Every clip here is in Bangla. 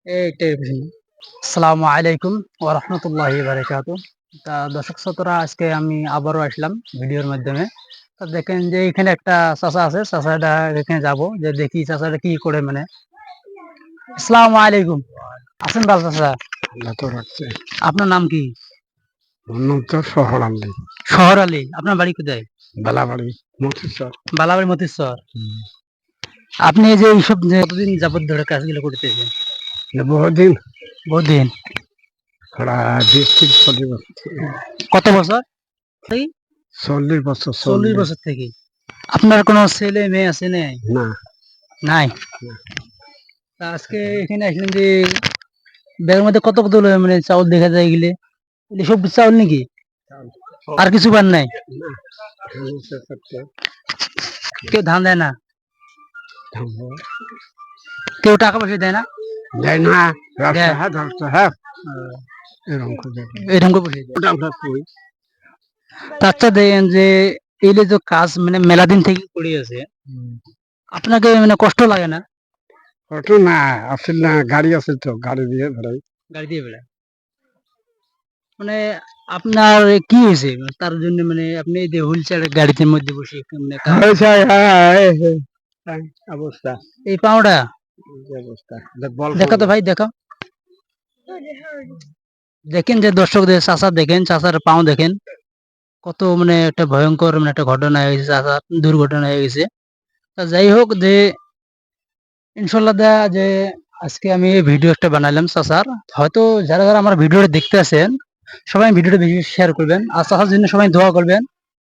এইটাই বুঝলি। আসসালামু আলাইকুম ওয়া রাহমাতুল্লাহি ওয়া বারাকাতুহু। তা দর্শক শ্রোতারা, আজকে আমি আবারও আসলাম ভিডিওর মাধ্যমে। তো দেখেন যে এখানে একটা চাচা আছে, চাচাটা এখানে যাব যে দেখি চাচাটা কি করে মানে। আসসালামু আলাইকুম। আছেন ভালো চাচা? আল্লাহ তো রাখছে। আপনার নাম কি? আমার নাম তো শহর আলী। শহর আলী। আপনার বাড়ি কোথায়? বেলাবাড়ি মতিস্বর। বালাবাড়ি মতিস্বর। আপনি এই যে এইসব যে কতদিন যাবত ধরে কাজগুলো করতেছেন? বহুদিন, বহুদিন। প্রায় 20-40 বছর থেকে। কত বছর? 40 বছর। 40 বছর থেকে। আপনার কোনো ছেলে মেয়ে আছে নাই? না, নাই। তা আজকে এখানে আসলেন যে ব্যাগের মধ্যে কত কত মানে চাউল দেখা যায় এগুলি, এগুলি সব চাউল নাকি? আর কিছু পান নাই? কেউ ধান দেয় না? কেউ টাকা পয়সা দেয় না? দেয় না, দেয়। এরকম করে এরকম করে পয়সা দেয়। ওটা আমরা কই। আচ্ছা, দেখেন যে এইলে তো কাজ মানে মেলা দিন থেকে পড়ে আছে, আপনাকে মানে কষ্ট লাগে না? অটো না, আসল না, গাড়ি আছে তো, গাড়ি দিয়ে বেড়াই। গাড়ি দিয়ে বেড়ায় মানে আপনার কি হয়েছে তার জন্য মানে আপনি এই যে হুইল চেয়ার গাড়িতে মধ্যে বসে মানে অবস্থা, এই পাওটা অবস্থা দেখো তো ভাই, দেখো। দেখেন যে দর্শকদের চাচা দেখেন, চাচার পাও দেখেন, কত মানে একটা ভয়ঙ্কর মানে একটা ঘটনা হয়ে গেছে, চাচা দুর্ঘটনা হয়ে গেছে। তা যাই হোক যে ইনশাল্লাহ যে আজকে আমি এই ভিডিও একটা বানালাম চাচার, হয়তো যারা যারা আমার ভিডিওটা দেখতে আছেন সবাই ভিডিওটা বেশি শেয়ার করবেন আর চাচার জন্য সবাই দোয়া করবেন।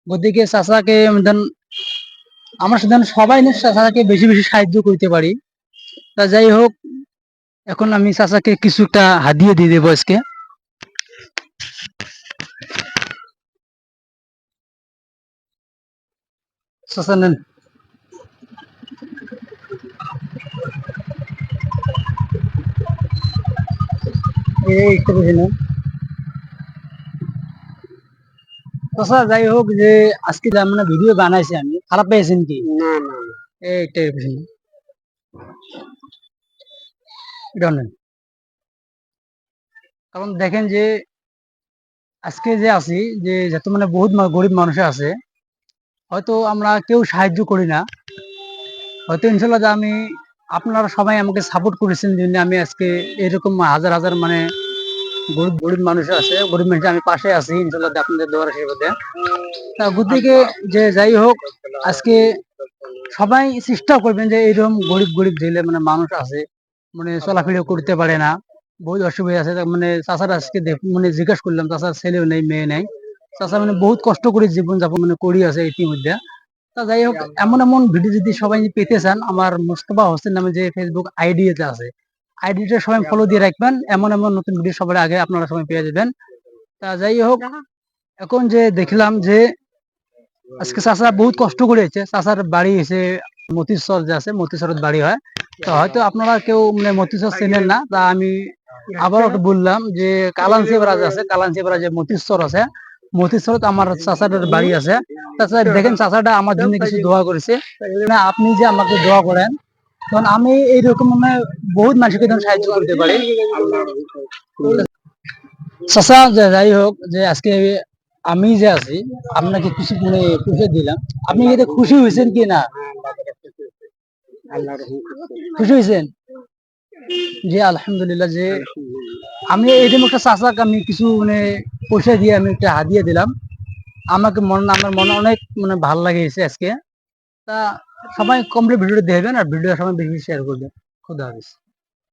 ওদিকে চাচাকে আমরা সাধারণ সবাই না চাচাকে বেশি বেশি সাহায্য করতে পারি। তা যাই হোক, এখন আমি চাচাকে কিছু একটা হাদিয়ে দিয়ে দেবো আজকে। চাচা নেন। এই একটু বেশি নেন চাচা। যাই হোক যে আজকে যা মানে ভিডিও বানাইছি আমি, খারাপ পেয়েছেন কি? না না না, এইটাই বেশি নেন। এটা নেন। কারণ দেখেন যে আজকে যে আছি যে যত মানে বহুত গরিব মানুষ আছে, হয়তো আমরা কেউ সাহায্য করি না। হয়তো ইনশাল্লাহ যে আমি আপনারা সবাই আমাকে সাপোর্ট করেছেন জন্য আমি আজকে এরকম হাজার হাজার মানে গরিব গরিব মানুষ আছে, গরিব মানুষ আমি পাশে আছি ইনশাল্লাহ আপনাদের দোয়ার আশীর্বাদে। তা গতিকে যে যাই হোক, আজকে সবাই চেষ্টা করবেন যে এইরকম গরিব গরিব জেলে মানে মানুষ আছে, মানে চলাফেরা করতে পারে না, বহুত অসুবিধা আছে। মানে চাচার আজকে মানে জিজ্ঞাসা করলাম, চাচার ছেলেও নেই মেয়ে নেই, চাচা মানে বহুত কষ্ট করে জীবন যাপন মানে করি আছে ইতিমধ্যে। তা যাই হোক, এমন এমন ভিডিও যদি সবাই পেতে চান, আমার মোস্তফা হোসেন নামে যে ফেসবুক আইডিতে আছে, আইডিটা সবাই ফলো দিয়ে রাখবেন। এমন এমন নতুন ভিডিও সবার আগে আপনারা সবাই পেয়ে যাবেন। তা যাই হোক, এখন যে দেখলাম যে আজকে চাচা বহুত কষ্ট করেছে, চাচার বাড়ি এসে মতিস্বর যে আছে, মতিস্বরের বাড়ি হয়। তো হয়তো আপনারা কেউ মানে মতিস্বর চেনেন না, তা আমি আবার একটু বললাম যে কালানসিপাড়া যে আছে, কালানসিপাড়া যে মতিস্বর আছে, মতিস্বরত আমার চাচাটার বাড়ি আছে। তাছাড়া দেখেন চাচাটা আমার জন্য কিছু দোয়া করেছে, মানে আপনি যে আমাকে দোয়া করেন, তখন আমি এইরকম মানে বহুত মানুষকে তখন সাহায্য করতে পারি। চাচা যাই হোক যে আজকে আমি যে আছি আপনাকে কিছু মানে পুষে দিলাম, আপনি এতে খুশি হয়েছেন কি না? খুশি হয়েছেন? যে আলহামদুলিল্লাহ যে আমি এইরকম একটা চাচাকে আমি কিছু মানে পয়সা দিয়ে আমি একটা হাদিয়া দিলাম, আমাকে আমার মনে অনেক মানে ভালো লাগিয়েছে আজকে। তা সবাই কমপ্লিট ভিডিওটা দেখবেন আর ভিডিও সবাই বেশি শেয়ার করবেন। খুদা হাফেজ।